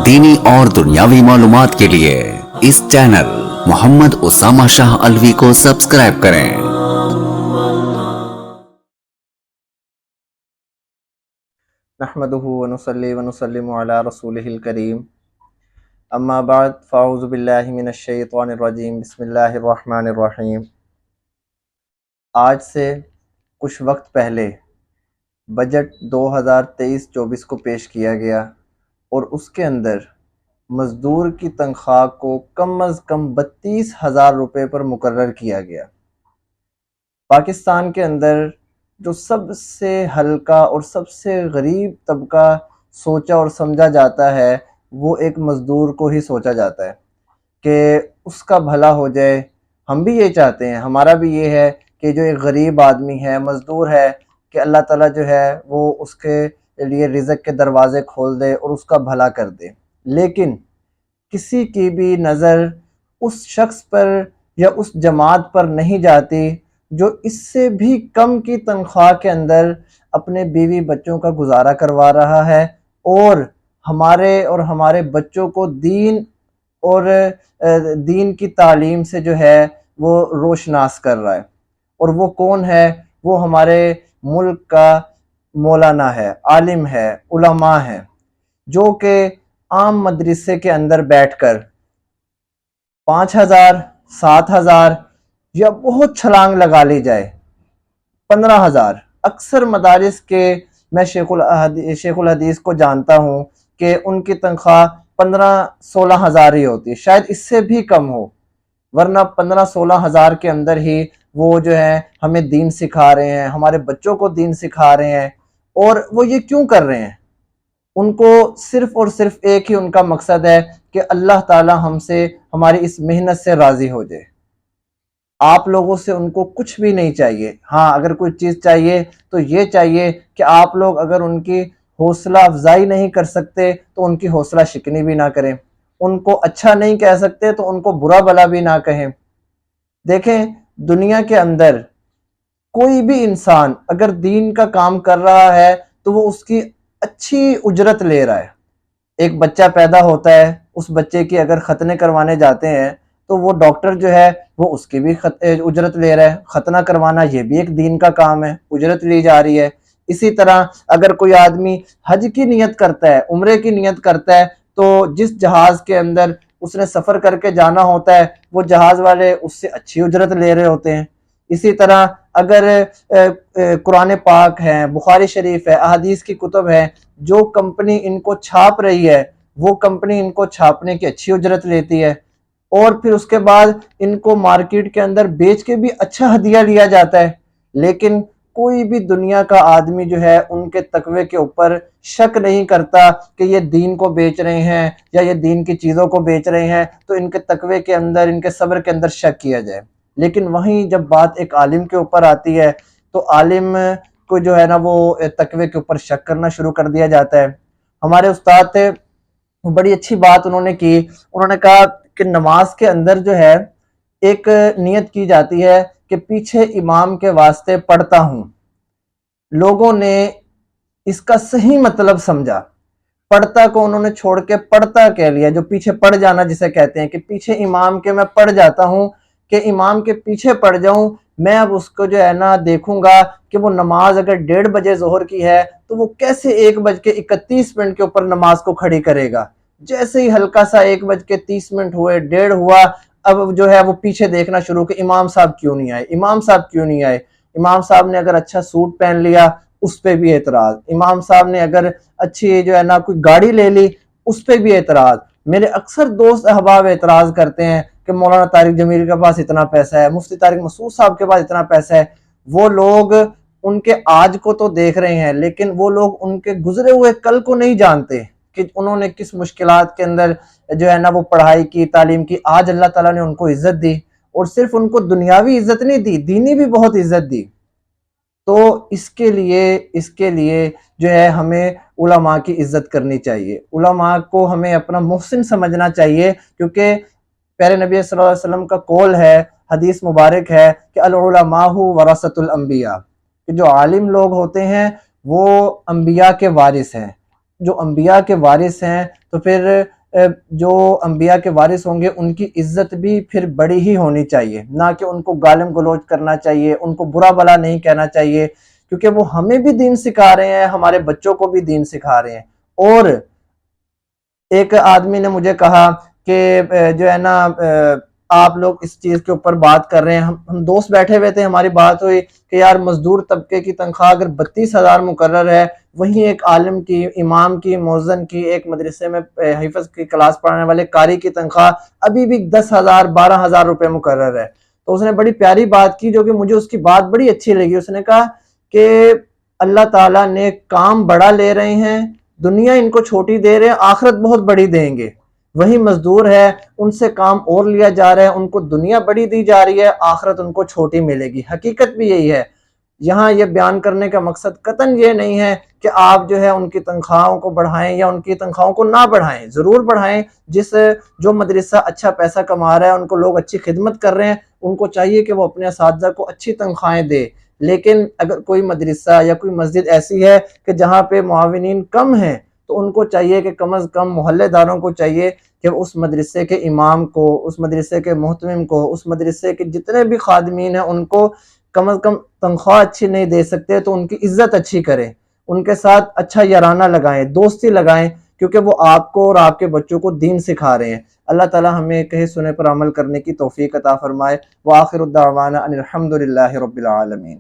دینی اور دنیاوی معلومات کے لیے اس چینل محمد اسامہ شاہ الوی کو سبسکرائب کریں۔ نحمده ونصلي ونسلم على رسوله الكريم اما بعد فاعوذ باللہ من الشیطان الرجیم بسم اللہ الرحمن الرحیم۔ آج سے کچھ وقت پہلے بجٹ 2023-24 کو پیش کیا گیا اور اس کے اندر مزدور کی تنخواہ کو کم از کم 32,000 روپے پر مقرر کیا گیا۔ پاکستان کے اندر جو سب سے ہلکا اور سب سے غریب طبقہ سوچا اور سمجھا جاتا ہے وہ ایک مزدور کو ہی سوچا جاتا ہے کہ اس کا بھلا ہو جائے۔ ہم بھی یہ چاہتے ہیں، ہمارا بھی یہ ہے کہ جو ایک غریب آدمی ہے، مزدور ہے، کہ اللہ تعالیٰ جو ہے وہ اس کے لیے رزق کے دروازے کھول دے اور اس کا بھلا کر دے۔ لیکن کسی کی بھی نظر اس شخص پر یا اس جماعت پر نہیں جاتی جو اس سے بھی کم کی تنخواہ کے اندر اپنے بیوی بچوں کا گزارا کروا رہا ہے اور ہمارے بچوں کو دین اور دین کی تعلیم سے جو ہے وہ روشناس کر رہا ہے۔ اور وہ کون ہے؟ وہ ہمارے ملک کا مولانا ہے، عالم ہے، علماء ہیں، جو کہ عام مدرسے کے اندر بیٹھ کر 5,000 7,000 یا بہت چھلانگ لگا لی جائے 15,000، اکثر مدارس کے میں شیخ الحدیث کو جانتا ہوں کہ ان کی تنخواہ 15-16 ہزار ہی ہوتی ہے، شاید اس سے بھی کم ہو، ورنہ 15-16 ہزار کے اندر ہی وہ جو ہے ہمیں دین سکھا رہے ہیں، ہمارے بچوں کو دین سکھا رہے ہیں۔ اور وہ یہ کیوں کر رہے ہیں؟ ان کو صرف اور صرف ایک ہی ان کا مقصد ہے کہ اللہ تعالی ہم سے، ہماری اس محنت سے راضی ہو جائے۔ آپ لوگوں سے ان کو کچھ بھی نہیں چاہیے۔ ہاں، اگر کوئی چیز چاہیے تو یہ چاہیے کہ آپ لوگ اگر ان کی حوصلہ افزائی نہیں کر سکتے تو ان کی حوصلہ شکنی بھی نہ کریں، ان کو اچھا نہیں کہہ سکتے تو ان کو برا بھلا بھی نہ کہیں۔ دیکھیں، دنیا کے اندر کوئی بھی انسان اگر دین کا کام کر رہا ہے تو وہ اس کی اچھی اجرت لے رہا ہے۔ ایک بچہ پیدا ہوتا ہے، اس بچے کی اگر ختنے کروانے جاتے ہیں تو وہ ڈاکٹر جو ہے وہ اس کی بھی اجرت لے رہا ہے۔ ختنہ کروانا یہ بھی ایک دین کا کام ہے، اجرت لی جا رہی ہے۔ اسی طرح اگر کوئی آدمی حج کی نیت کرتا ہے، عمرے کی نیت کرتا ہے، تو جس جہاز کے اندر اس نے سفر کر کے جانا ہوتا ہے وہ جہاز والے اس سے اچھی اجرت لے رہے ہوتے ہیں۔ اسی طرح اگر قرآن پاک ہے، بخاری شریف ہے، احادیث کی کتب ہے، جو کمپنی ان کو چھاپ رہی ہے وہ کمپنی ان کو چھاپنے کی اچھی اجرت لیتی ہے، اور پھر اس کے بعد ان کو مارکیٹ کے اندر بیچ کے بھی اچھا ہدیہ لیا جاتا ہے۔ لیکن کوئی بھی دنیا کا آدمی جو ہے ان کے تقوی کے اوپر شک نہیں کرتا کہ یہ دین کو بیچ رہے ہیں یا یہ دین کی چیزوں کو بیچ رہے ہیں تو ان کے تقوی کے اندر، ان کے صبر کے اندر شک کیا جائے۔ لیکن وہیں جب بات ایک عالم کے اوپر آتی ہے تو عالم کو جو ہے نا وہ تقوی کے اوپر شک کرنا شروع کر دیا جاتا ہے۔ ہمارے استاد تھے، بڑی اچھی بات انہوں نے کی، انہوں نے کہا کہ نماز کے اندر جو ہے ایک نیت کی جاتی ہے کہ پیچھے امام کے واسطے پڑھتا ہوں۔ لوگوں نے اس کا صحیح مطلب سمجھا، پڑھتا کو انہوں نے چھوڑ کے پڑھتا کہہ لیا، جو پیچھے پڑھ جانا جسے کہتے ہیں کہ پیچھے امام کے میں پڑھ جاتا ہوں، کہ امام کے پیچھے پڑھ جاؤں۔ میں اب اس کو جو ہے نا دیکھوں گا کہ وہ نماز اگر 1:30 بجے ظہر کی ہے تو وہ کیسے 1:31 کے اوپر نماز کو کھڑی کرے گا۔ جیسے ہی ہلکا سا 1:30 ہوئے، 1:30 ہوا، اب جو ہے وہ پیچھے دیکھنا شروع کہ امام صاحب کیوں نہیں آئے، امام صاحب کیوں نہیں آئے۔ امام صاحب نے اگر اچھا سوٹ پہن لیا اس پہ بھی اعتراض، امام صاحب نے اگر اچھی جو ہے نا کوئی گاڑی لے لی اس پہ بھی اعتراض۔ میرے اکثر دوست احباب اعتراض کرتے ہیں کہ مولانا طارق جمیل کے پاس اتنا پیسہ ہے، مفتی طارق مسعود صاحب کے پاس اتنا پیسہ ہے۔ وہ لوگ ان کے آج کو تو دیکھ رہے ہیں لیکن وہ لوگ ان کے گزرے ہوئے کل کو نہیں جانتے کہ انہوں نے کس مشکلات کے اندر جو ہے نا وہ پڑھائی کی، تعلیم کی۔ آج اللہ تعالیٰ نے ان کو عزت دی، اور صرف ان کو دنیاوی عزت نہیں دی، دینی بھی بہت عزت دی۔ تو اس کے لیے جو ہے ہمیں علماء کی عزت کرنی چاہیے، علماء کو ہمیں اپنا محسن سمجھنا چاہیے، کیونکہ پیارے نبی صلی اللہ علیہ وسلم کا قول ہے، حدیث مبارک ہے کہ العلماء ورثۃ الانبیاء، کہ جو عالم لوگ ہوتے ہیں وہ انبیاء کے وارث ہیں۔ جو انبیاء کے وارث ہیں تو پھر جو انبیاء کے وارث ہوں گے ان کی عزت بھی پھر بڑی ہی ہونی چاہیے، نہ کہ ان کو گالم گلوچ کرنا چاہیے، ان کو برا بھلا نہیں کہنا چاہیے، کیونکہ وہ ہمیں بھی دین سکھا رہے ہیں، ہمارے بچوں کو بھی دین سکھا رہے ہیں۔ اور ایک آدمی نے مجھے کہا کہ جو ہے نا آپ لوگ اس چیز کے اوپر بات کر رہے ہیں، ہم دوست بیٹھے ہوئے تھے، ہماری بات ہوئی کہ یار مزدور طبقے کی تنخواہ اگر 32,000 مقرر ہے، وہیں ایک عالم کی، امام کی، مؤذن کی، ایک مدرسے میں حفظ کی کلاس پڑھانے والے قاری کی تنخواہ ابھی بھی 10,000 12,000 روپے مقرر ہے۔ تو اس نے بڑی پیاری بات کی جو کہ مجھے اس کی بات بڑی اچھی لگی۔ اس نے کہا کہ اللہ تعالیٰ نے کام بڑا لے رہے ہیں، دنیا ان کو چھوٹی دے رہے ہیں، آخرت بہت بڑی دیں گے۔ وہی مزدور ہے، ان سے کام اور لیا جا رہا ہے، ان کو دنیا بڑی دی جا رہی ہے، آخرت ان کو چھوٹی ملے گی۔ حقیقت بھی یہی ہے۔ یہاں یہ بیان کرنے کا مقصد قطعاً یہ نہیں ہے کہ آپ جو ہے ان کی تنخواہوں کو بڑھائیں یا ان کی تنخواہوں کو نہ بڑھائیں، ضرور بڑھائیں۔ جو مدرسہ اچھا پیسہ کما رہا ہے، ان کو لوگ اچھی خدمت کر رہے ہیں، ان کو چاہیے کہ وہ اپنے اساتذہ کو اچھی تنخواہیں دے۔ لیکن اگر کوئی مدرسہ یا کوئی مسجد ایسی ہے کہ جہاں پہ معاونین کم ہیں، تو ان کو چاہیے کہ کم از کم محلے داروں کو چاہیے کہ اس مدرسے کے امام کو، اس مدرسے کے محتمم کو، اس مدرسے کے جتنے بھی خادمین ہیں ان کو کم از کم تنخواہ اچھی نہیں دے سکتے تو ان کی عزت اچھی کریں، ان کے ساتھ اچھا یارانہ لگائیں، دوستی لگائیں، کیونکہ وہ آپ کو اور آپ کے بچوں کو دین سکھا رہے ہیں۔ اللہ تعالی ہمیں کہے سنے پر عمل کرنے کی توفیق عطا فرمائے۔ وآخر الدعوانا ان الحمد للہ رب العالمین۔